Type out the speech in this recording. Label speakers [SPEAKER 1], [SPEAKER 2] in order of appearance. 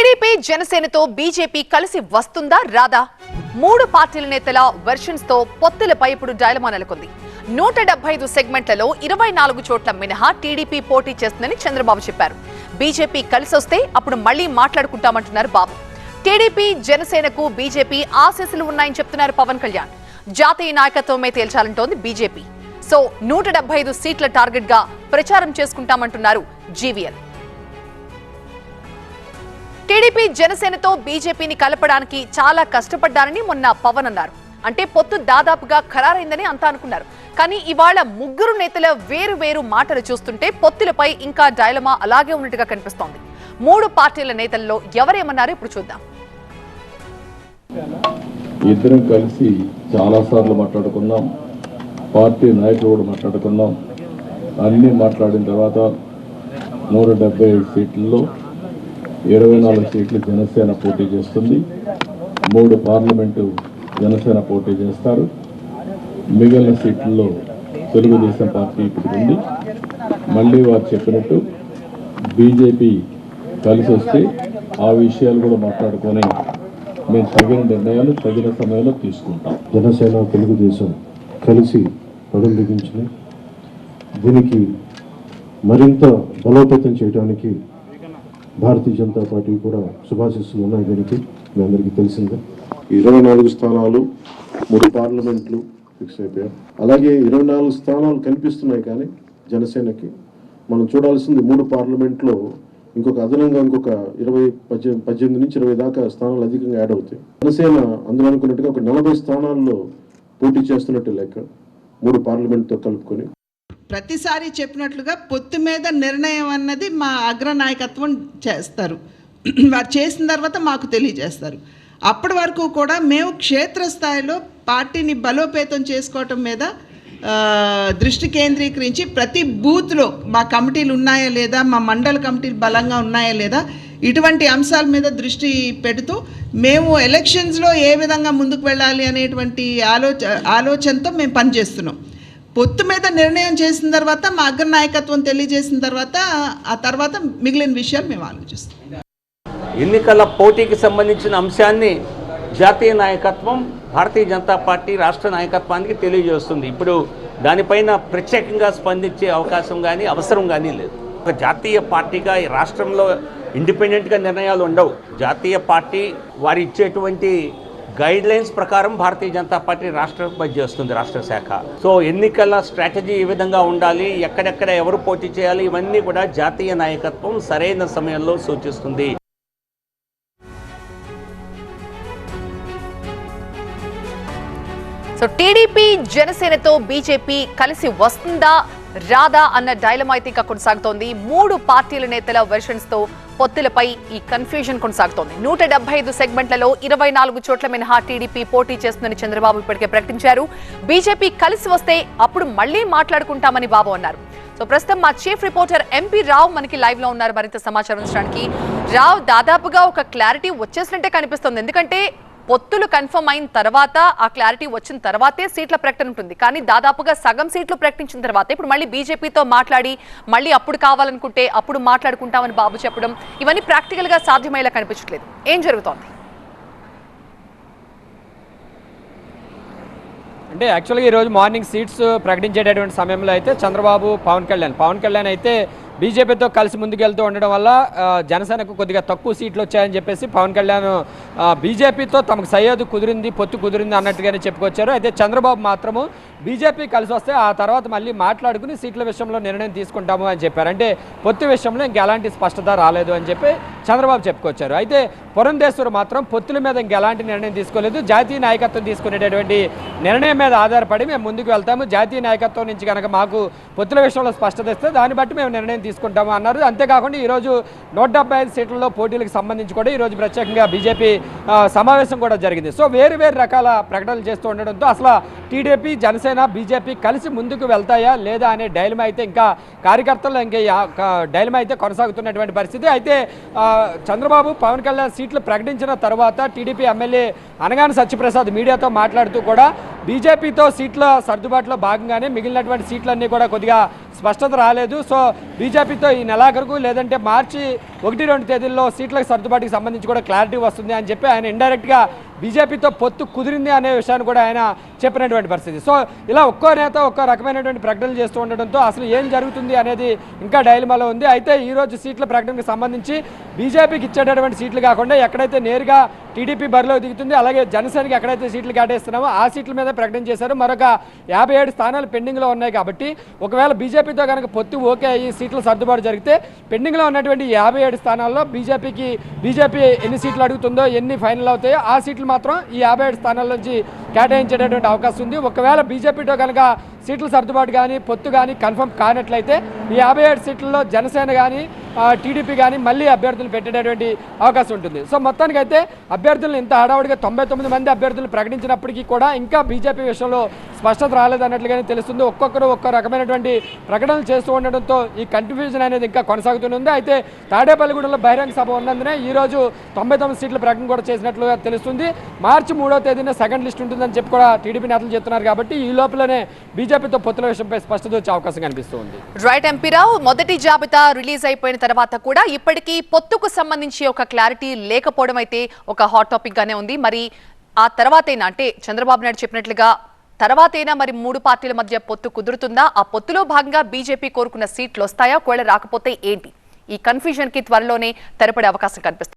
[SPEAKER 1] TDP జనసేనతో BJP కలిసి వస్తుందా రాదా? మూడు పార్టీల నేతల వెర్షన్స్ తో పొత్తులపై ఇప్పుడు డైలమా నెలకొంది. 175 సెగ్మెంట్లలో 24 చోట్ల మినహా టీడీపీ పోటీ చేస్తుందని చంద్రబాబు చెప్పారు. బీజేపీ కలిసి వస్తే అప్పుడు మళ్లీ మాట్లాడుకుంటామంటున్నారు బాబు. టీడీపీ జనసేనకు బీజేపీ ఆశీస్సులు ఉన్నాయని చెప్తున్నారు పవన్ కళ్యాణ్. జాతీయ నాయకత్వమే తేల్చాలంటోంది బీజేపీ. సో 175 సీట్ల టార్గెట్ గా ప్రచారం చేసుకుంటామంటున్నారు జీవీఎల్. టీడీపీ జనసేనతో బీజేపీని కలపడానికి చాలా కష్టపడ్డారని మొన్న పవన్ అన్నారు. అంటే పొత్తు దాదాపుగా ఖరారైందని అంతా అనుకున్నారు. కానీ ఇవాళ ముగ్గురు నేతల వేరు మాటలు చూస్తుంటే పొత్తులపై ఇంకా డైలమా అలాగే ఉన్నట్టుగా కనిపిస్తోంది. మూడు పార్టీల నేతల్లో ఎవరేమన్నారు ఇప్పుడు చూద్దాం.
[SPEAKER 2] ఇద్దరం కలిసి చాలా సార్లు మాట్లాడుకున్నాం, పార్టీ నాయకులు కూడా మాట్లాడుకున్నాం. అన్ని మాట్లాడిన తర్వాత 175 సీట్లలో 24 సీట్లు జనసేన పోటీ చేస్తుంది. 3 పార్లమెంటు జనసేన పోటీ చేస్తారు. మిగిలిన సీట్లలో తెలుగుదేశం పార్టీ ఇప్పుడు ఉంది. మళ్ళీ వారు చెప్పినట్టు బీజేపీ కలిసి వస్తే ఆ విషయాలు కూడా మాట్లాడుకొని మేము తగిన నిర్ణయాలు తగిన సమయంలో తీసుకుంటాం.
[SPEAKER 3] జనసేన తెలుగుదేశం కలిసి పదం బిగించిన దీనికి మరింత బలోపేతం చేయడానికి భారతీయ జనతా పార్టీ కూడా శుభాశిస్సులు ఉన్నాయి. దీనికి మీ అందరికీ తెలిసిందే. 24 స్థానాలు 3 పార్లమెంట్లు ఫిక్స్ అయిపోయారు. అలాగే 24 స్థానాలు కనిపిస్తున్నాయి. కానీ జనసేనకి మనం చూడాల్సింది 3 పార్లమెంట్లో ఇంకొక అదనంగా ఇంకొక 18 నుంచి 20 దాకా స్థానాలు అధికంగా యాడ్ అవుతాయి. జనసేన అందులో అనుకున్నట్టుగా ఒక 40 స్థానాల్లో పోటీ చేస్తున్నట్టు లెక్క 3 పార్లమెంట్తో కలుపుకొని.
[SPEAKER 4] ప్రతిసారి చెప్పినట్లుగా పొత్తు మీద నిర్ణయం అన్నది మా అగ్రనాయకత్వం చేస్తారు. వారు చేసిన తర్వాత మాకు తెలియజేస్తారు. అప్పటి వరకు కూడా మేము క్షేత్రస్థాయిలో పార్టీని బలోపేతం చేసుకోవటం మీద దృష్టి కేంద్రీకరించి ప్రతి బూత్లో మా కమిటీలు ఉన్నాయా లేదా, మా మండల కమిటీలు బలంగా ఉన్నాయా లేదా, ఇటువంటి అంశాల మీద దృష్టి పెడుతూ మేము ఎలక్షన్స్లో ఏ విధంగా ముందుకు వెళ్ళాలి అనేటువంటి ఆలోచనతో మేము పనిచేస్తున్నాం. పొత్తు మీద నిర్ణయం చేసిన తర్వాత మా అగ్రనాయకత్వం తెలియజేసిన తర్వాత ఆ తర్వాత మిగిలిన విషయాలు మేము ఆలోచిస్తాం.
[SPEAKER 5] ఎన్నికల పోటీకి సంబంధించిన అంశాన్ని జాతీయ నాయకత్వం భారతీయ జనతా పార్టీ రాష్ట్ర నాయకత్వానికి తెలియజేస్తుంది. ఇప్పుడు దానిపైన ప్రత్యేకంగా స్పందించే అవకాశం కానీ అవసరం కానీ లేదు. ఒక జాతీయ పార్టీగా ఈ రాష్ట్రంలో ఇండిపెండెంట్గా నిర్ణయాలు ఉండవు. జాతీయ పార్టీ వారు ఇచ్చేటువంటి గైడ్ లైన్స్ ప్రకారం భారతీయ జనతా పార్టీ రాష్ట్రం పనిచేస్తుంది, రాష్ట్ర శాఖ. సో ఎన్నికల స్ట్రాటజీ ఏ విధంగా ఉండాలి, ఎక్కడెక్కడ ఎవరు పోటీ చేయాలి, ఇవన్నీ కూడా జాతీయ నాయకత్వం సరైన సమయంలో సూచిస్తుంది.
[SPEAKER 1] సో టీడీపీ జనసేనతో బీజేపీ కలిసి వస్తుందా రాదా అన్న డైలమా అయితే ఇంకా కొనసాగుతోంది. 3 పార్టీల నేతల వెర్షన్స్ తో పొత్తులపై ఈ కన్ఫ్యూజన్ కొనసాగుతోంది. 175 సెగ్మెంట్లలో 24 చోట్ల మినహా టీడీపీ పోటీ చేస్తుందని చంద్రబాబు ఇప్పటికే ప్రకటించారు. బీజేపీ కలిసి వస్తే అప్పుడు మళ్లీ మాట్లాడుకుంటామని బాబు అన్నారు. సో ప్రస్తుతం మా చీఫ్ రిపోర్టర్ ఎంపీ రావు మనకి లైవ్ లో ఉన్నారు మరింత సమాచారం ఇచ్చడానికి. రావు, దాదాపుగా ఒక క్లారిటీ వచ్చేసినట్టే కనిపిస్తుంది. ఎందుకంటే పొత్తులు కన్ఫర్మ్ అయిన తర్వాత, ఆ క్లారిటీ వచ్చిన తర్వాతే సీట్ల ప్రకటన ఉంటుంది. కానీ దాదాపుగా సగం సీట్లు ప్రకటించిన తర్వాత ఇప్పుడు మళ్ళీ బీజేపీతో మాట్లాడి మళ్ళీ అప్పుడు కావాలనుకుంటే అప్పుడు మాట్లాడుకుంటామని బాబు చెప్పడం, ఇవన్నీ ప్రాక్టికల్ గా సాధ్యమయ్యేలా కనిపించట్లేదు. ఏం జరుగుతోంది?
[SPEAKER 6] అంటే యాక్చువల్గా ఈరోజు మార్నింగ్ సీట్స్ ప్రకటించేటటువంటి సమయంలో అయితే చంద్రబాబు పవన్ కళ్యాణ్ అయితే బీజేపీతో కలిసి ముందుకెళ్తూ ఉండడం వల్ల జనసేనకు కొద్దిగా తక్కువ సీట్లు వచ్చాయని చెప్పేసి పవన్ కళ్యాణ్ బీజేపీతో తమకు సయ్యదు కుదిరింది, పొత్తు కుదిరింది అన్నట్టుగానే చెప్పుకొచ్చారు. అయితే చంద్రబాబు మాత్రము బీజేపీ కలిసి వస్తే ఆ తర్వాత మళ్ళీ మాట్లాడుకుని సీట్ల విషయంలో నిర్ణయం తీసుకుంటాము అని చెప్పారు. అంటే పొత్తు విషయంలో ఇంకెలాంటి స్పష్టత రాలేదు అని చెప్పి చంద్రబాబు చెప్పుకొచ్చారు. అయితే పురంధేశ్వర్ మాత్రం పొత్తుల మీద ఇంకెలాంటి నిర్ణయం తీసుకోలేదు. జాతీయ నాయకత్వం తీసుకునేటటువంటి నిర్ణయం మీద ఆధారపడి మేము ముందుకు వెళ్తాము. జాతీయ నాయకత్వం నుంచి కనుక మాకు పొత్తుల విషయంలో స్పష్టత ఇస్తే దాన్ని బట్టి మేము నిర్ణయం తీసుకుంటాము అన్నారు. అంతేకాకుండా ఈరోజు 175 సీట్లలో పోటీలకు సంబంధించి కూడా ఈరోజు ప్రత్యేకంగా బీజేపీ సమావేశం కూడా జరిగింది. సో వేరు రకాల ప్రకటనలు చేస్తూ ఉండడంతో అసలు టీడీపీ జనసేన బీజేపీ కలిసి ముందుకు వెళ్తాయా లేదా అనే డైలమా అయితే ఇంకా కార్యకర్తల్లో ఇంకా డైలమా అయితే కొనసాగుతున్నటువంటి పరిస్థితి. అయితే చంద్రబాబు పవన్ కళ్యాణ్ సీట్లు ప్రకటించిన తర్వాత టీడీపీ ఎమ్మెల్యే అనగాని సత్యప్రసాద్ మీడియాతో మాట్లాడుతూ కూడా బీజేపీతో సీట్ల సర్దుబాటులో భాగంగానే మిగిలినటువంటి సీట్లన్నీ కూడా కొద్దిగా స్పష్టత రాలేదు. సో బీజేపీతో ఈ నెలాఖరుకు లేదంటే మార్చి 1-2 తేదీల్లో సీట్లకు సర్దుబాటుకి సంబంధించి కూడా క్లారిటీ వస్తుంది అని చెప్పి ఆయన ఇండైరెక్ట్గా బీజేపీతో పొత్తు కుదిరింది అనే విషయాన్ని కూడా ఆయన చెప్పినటువంటి పరిస్థితి. సో ఇలా ఒక్కో నేత ఒక్కో రకమైనటువంటి ప్రకటనలు చేస్తూ ఉండడంతో అసలు ఏం జరుగుతుంది అనేది ఇంకా డైలమాలో ఉంది. అయితే ఈరోజు సీట్ల ప్రకటనకు సంబంధించి బీజేపీకి ఇచ్చేటటువంటి సీట్లు కాకుండా ఎక్కడైతే నేరుగా టీడీపీ బరిలో దిగుతుంది, అలాగే జనసేనకి ఎక్కడైతే సీట్లు కేటాయిస్తున్నామో ఆ సీట్ల మీద ప్రకటన చేశారు. మరొక 57 స్థానాలు పెండింగ్లో ఉన్నాయి. కాబట్టి ఒకవేళ బీజేపీతో కనుక పొత్తు ఓకే అయ్యి సీట్ల సర్దుబాటు జరిగితే పెండింగ్లో ఉన్నటువంటి 57 స్థానాల్లో బీజేపీ ఎన్ని సీట్లు అడుగుతుందో, ఎన్ని ఫైనల్ అవుతాయో ఆ సీట్లు మాత్రం ఈ 57 స్థానాల నుంచి కేటాయించేటటువంటి అవకాశం ఉంది. ఒకవేళ బీజేపీతో కనుక సీట్ల సర్దుబాటు కానీ పొత్తు కానీ కన్ఫర్మ్ కానట్లయితే ఈ 57 సీట్లలో జనసేన కానీ టీడీపీ కానీ మళ్ళీ అభ్యర్థులు పెట్టేటటువంటి అవకాశం ఉంటుంది. సో మొత్తానికైతే అభ్యర్థులను ఇంత హడావుడిగా 99 మంది అభ్యర్థులు ప్రకటించినప్పటికీ కూడా ఇంకా బీజేపీ విషయంలో స్పష్టత రాలేదన్నట్లుగానే తెలుస్తుంది. ఒక్కొక్కరు ఒక్కో రకమైనటువంటి ప్రకటనలు చేస్తూ ఉండడంతో ఈ కన్ఫ్యూజన్ అనేది ఇంకా కొనసాగుతుంది. అయితే తాడేపల్లిగూడెంలో బహిరంగ సభ ఉన్నందునే ఈరోజు 99 సీట్ల ప్రకటన కూడా చేసినట్లుగా తెలుస్తుంది. మార్చి 3వ తేదీన సెకండ్ లిస్ట్ ఉంటుందని చెప్పి కూడా టీడీపీ నేతలు చెప్తున్నారు. కాబట్టి ఈ లోపలనే బీజేపీతో పొత్తుల విషయంపై స్పష్టత వచ్చే అవకాశం కనిపిస్తుంది.
[SPEAKER 1] రైట్ ఎంపీరావు, మొదటి జాబితా రిలీజ్ అయిపోయిన తర్వాత కూడా ఇప్పటికీ పొత్తుకు సంబంధించి ఒక క్లారిటీ లేకపోవడం అయితే ఒక హాట్ టాపిక్ గానే ఉంది. మరి ఆ తర్వాతైనా, అంటే చంద్రబాబు నాయుడు చెప్పినట్లుగా తర్వాతైనా మరి 3 పార్టీల మధ్య పొత్తు కుదురుతుందా? ఆ పొత్తులో భాగంగా బీజేపీ కోరుకున్న సీట్లు వస్తాయా? ఒకవేళ రాకపోతే ఏంటి? ఈ కన్ఫ్యూజన్ కి త్వరలోనే తెరపడే అవకాశం కనిపిస్తుంది.